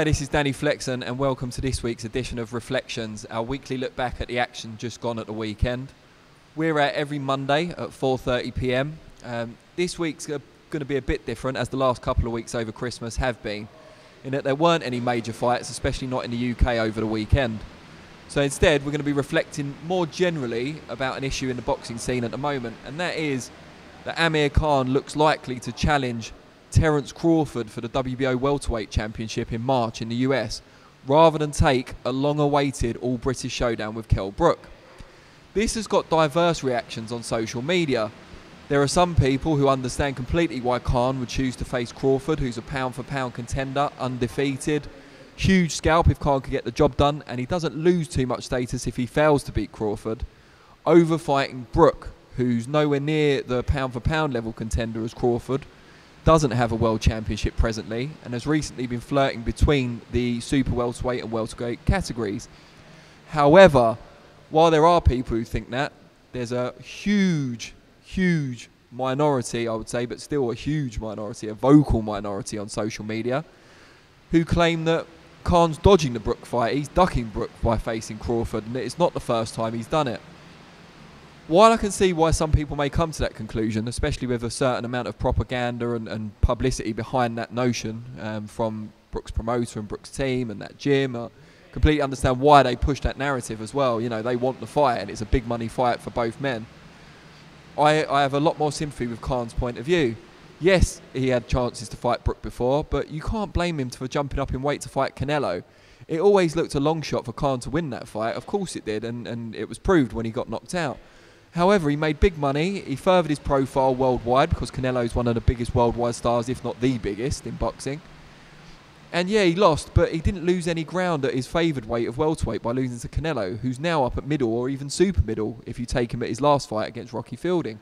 Hi, this is Danny Flexen and welcome to this week's edition of ReFLEXions, our weekly look back at the action just gone at the weekend. We're out every Monday at 4:30 p.m. This week's going to be a bit different, as the last couple of weeks over Christmas have been, in that there weren't any major fights, especially not in the UK over the weekend. So instead we're going to be reflecting more generally about an issue in the boxing scene at the moment, and that is that Amir looks likely to challenge Terence Crawford for the WBO welterweight championship in March in the US, rather than take a long-awaited all-British showdown with Kell Brook. This has got diverse reactions on social media. There are some people who understand completely why Khan would choose to face Crawford, who's a pound-for-pound contender, undefeated, huge scalp if Khan could get the job done, and he doesn't lose too much status if he fails to beat Crawford, over fighting Brook, who's nowhere near the pound-for-pound level contender as Crawford, doesn't have a world championship presently, and has recently been flirting between the super welterweight and welterweight categories. However, while there are people who think that, there's a huge minority, I would say, but still a huge minority, a vocal minority on social media, who claim that Khan's dodging the Brook fight. He's ducking Brook by facing Crawford, and it's not the first time he's done it. While I can see why some people may come to that conclusion, especially with a certain amount of propaganda and publicity behind that notion from Brook's promoter and Brook's team and that gym, I completely understand why they push that narrative as well. You know, they want the fight and it's a big money fight for both men. I have a lot more sympathy with Khan's point of view. Yes, he had chances to fight Brook before, but you can't blame him for jumping up in weight to fight Canelo. It always looked a long shot for Khan to win that fight. Of course it did, and it was proved when he got knocked out. However, he made big money. He furthered his profile worldwide because Canelo is one of the biggest worldwide stars, if not the biggest, in boxing. And yeah, he lost, but he didn't lose any ground at his favoured weight of welterweight by losing to Canelo, who's now up at middle or even super middle if you take him at his last fight against Rocky Fielding.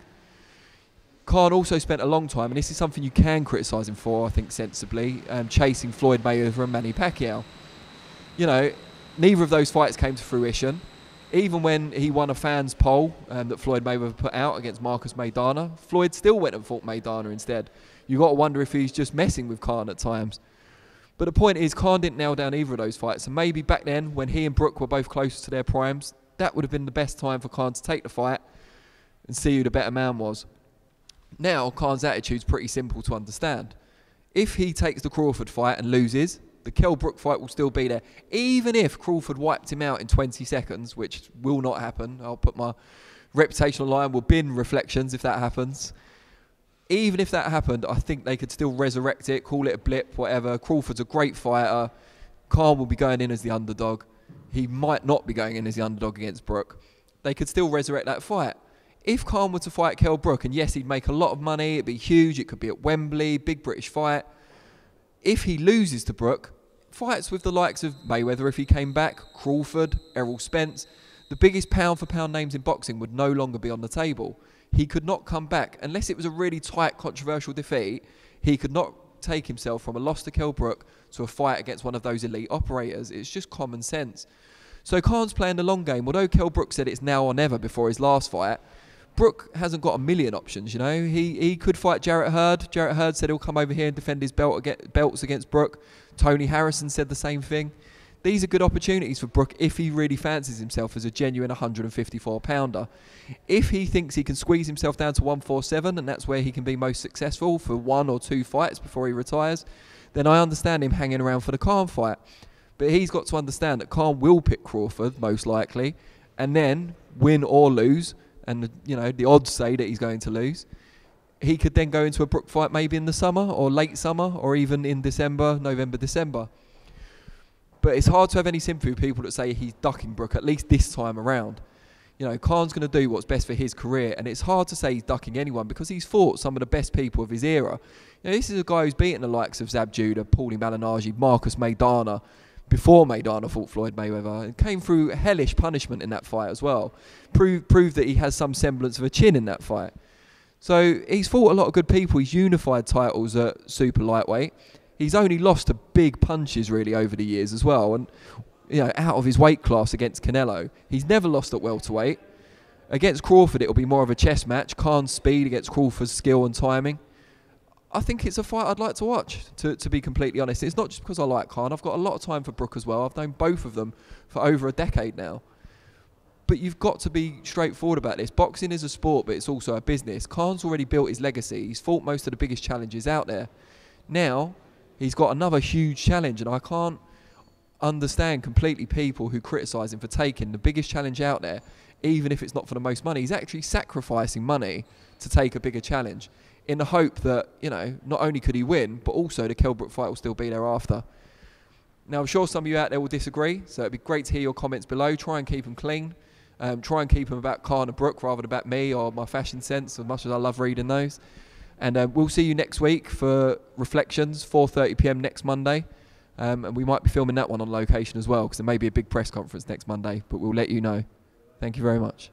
Khan also spent a long time, and this is something you can criticise him for, I think sensibly, chasing Floyd Mayweather and Manny Pacquiao. You know, neither of those fights came to fruition. Even when he won a fans poll that Floyd Mayweather put out against Marcus Maidana, Floyd still went and fought Maidana instead. You've got to wonder if he's just messing with Khan at times. But the point is, Khan didn't nail down either of those fights, and maybe back then, when he and Brook were both closest to their primes, that would have been the best time for Khan to take the fight and see who the better man was. Now, Khan's attitude's pretty simple to understand. If he takes the Crawford fight and loses, the Kell Brook fight will still be there. Even if Crawford wiped him out in 20 seconds, which will not happen. I'll put my reputation on the line. We'll bin ReFLEXions if that happens. Even if that happened, I think they could still resurrect it, call it a blip, whatever. Crawford's a great fighter. Khan will be going in as the underdog. He might not be going in as the underdog against Brook. They could still resurrect that fight. If Khan were to fight Kell Brook, and yes, he'd make a lot of money, it'd be huge, it could be at Wembley, big British fight. If he loses to Brook, fights with the likes of Mayweather if he came back, Crawford, Errol Spence, the biggest pound-for-pound names in boxing would no longer be on the table. He could not come back. Unless it was a really tight, controversial defeat, he could not take himself from a loss to Kell Brook to a fight against one of those elite operators. It's just common sense. So Khan's playing the long game. Although Kell Brook said it's now or never before his last fight, Brook hasn't got a million options, you know. He could fight Jarrett Hurd. Jarrett Hurd said he'll come over here and defend his belts against Brook. Tony Harrison said the same thing. These are good opportunities for Brook if he really fancies himself as a genuine 154-pounder. If he thinks he can squeeze himself down to 147 and that's where he can be most successful for 1 or 2 fights before he retires, then I understand him hanging around for the Khan fight. But he's got to understand that Khan will pick Crawford, most likely, and then win or lose. And you know, the odds say that he's going to lose. He could then go into a Brook fight maybe in the summer or late summer or even in December, November, December. But it's hard to have any sympathy with people that say he's ducking Brook, at least this time around. You know, Khan's going to do what's best for his career, and it's hard to say he's ducking anyone because he's fought some of the best people of his era. You know, this is a guy who's beaten the likes of Zab Judah, Paulie Malignaggi, Marcus Maidana, before Maidana fought Floyd Mayweather, and came through hellish punishment in that fight as well. Proved that he has some semblance of a chin in that fight. So he's fought a lot of good people. He's unified titles at super lightweight. He's only lost to big punches really over the years as well, and you know, out of his weight class against Canelo. He's never lost at welterweight. Against Crawford, it'll be more of a chess match. Khan's speed against Crawford's skill and timing. I think it's a fight I'd like to watch, to be completely honest. It's not just because I like Khan. I've got a lot of time for Brook as well. I've known both of them for over a decade now. But you've got to be straightforward about this. Boxing is a sport, but it's also a business. Khan's already built his legacy. He's fought most of the biggest challenges out there. Now, he's got another huge challenge, and I can't understand completely people who criticise him for taking the biggest challenge out there, even if it's not for the most money. He's actually sacrificing money to take a bigger challenge in the hope that, you know, not only could he win, but also the Kell Brook fight will still be there after. Now, I'm sure some of you out there will disagree, so it'd be great to hear your comments below. Try and keep them clean. Try and keep them about Khan and Brook rather than about me or my fashion sense, as much as I love reading those. And we'll see you next week for ReFLEXions, 4:30 p.m. next Monday. And we might be filming that one on location as well, because there may be a big press conference next Monday, but we'll let you know. Thank you very much.